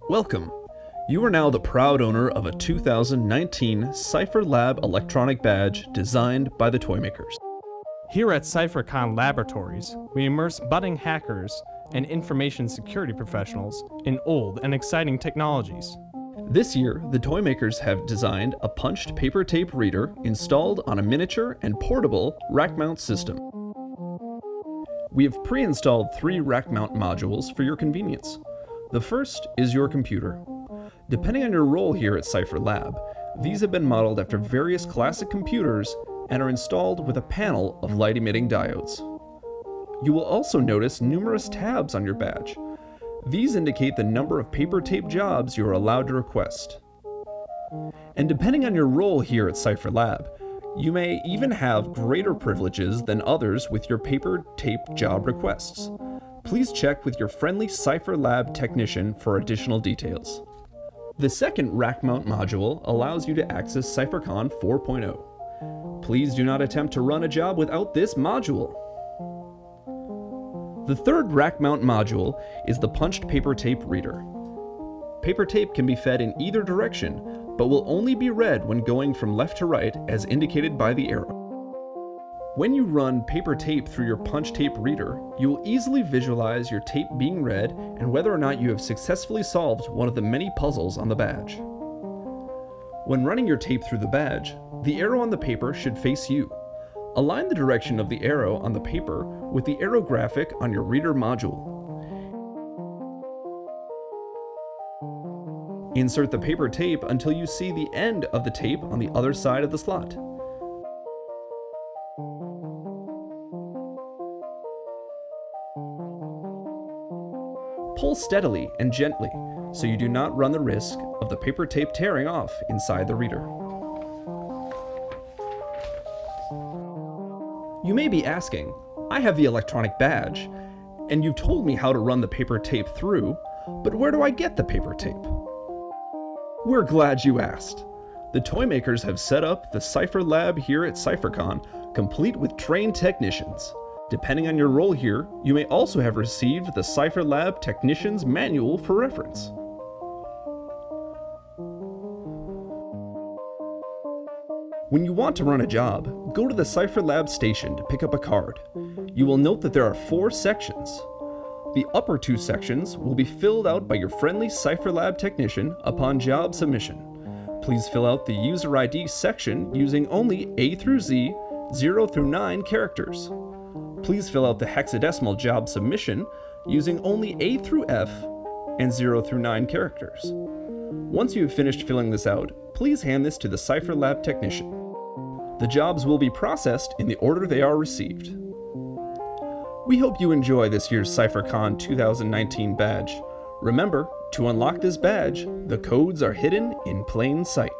Welcome. You are now the proud owner of a 2019 Cypherlab electronic badge designed by the toymakers. Here at Cyphercon Laboratories, we immerse budding hackers and information security professionals in old and exciting technologies. This year, the toymakers have designed a punched paper tape reader installed on a miniature and portable rack mount system. We have pre-installed 3 rack mount modules for your convenience. The first is your computer. Depending on your role here at Cypherlab, these have been modeled after various classic computers and are installed with a panel of light-emitting diodes. You will also notice numerous tabs on your badge. These indicate the number of paper tape jobs you are allowed to request. And depending on your role here at Cypherlab, you may even have greater privileges than others with your paper tape job requests. Please check with your friendly Cypherlab technician for additional details. The second rack mount module allows you to access Cyphercon 4.0. Please do not attempt to run a job without this module. The third rack mount module is the punched paper tape reader. Paper tape can be fed in either direction, but will only be read when going from left to right as indicated by the arrow. When you run paper tape through your punch tape reader, you will easily visualize your tape being read and whether or not you have successfully solved one of the many puzzles on the badge. When running your tape through the badge, the arrow on the paper should face you. Align the direction of the arrow on the paper with the arrow graphic on your reader module. Insert the paper tape until you see the end of the tape on the other side of the slot. Pull steadily and gently so you do not run the risk of the paper tape tearing off inside the reader. You may be asking, I have the electronic badge, and you've told me how to run the paper tape through, but where do I get the paper tape? We're glad you asked. The toymakers have set up the Cypherlab here at Cyphercon, complete with trained technicians. Depending on your role here, you may also have received the Cypherlab Technician's Manual for reference. When you want to run a job, go to the Cypherlab station to pick up a card. You will note that there are 4 sections. The upper 2 sections will be filled out by your friendly Cypherlab technician upon job submission. Please fill out the user ID section using only A through Z, 0 through 9 characters. Please fill out the hexadecimal job submission using only A through F and 0 through 9 characters. Once you have finished filling this out, please hand this to the Cypherlab technician. The jobs will be processed in the order they are received. We hope you enjoy this year's Cyphercon 2019 badge. Remember, to unlock this badge, the codes are hidden in plain sight.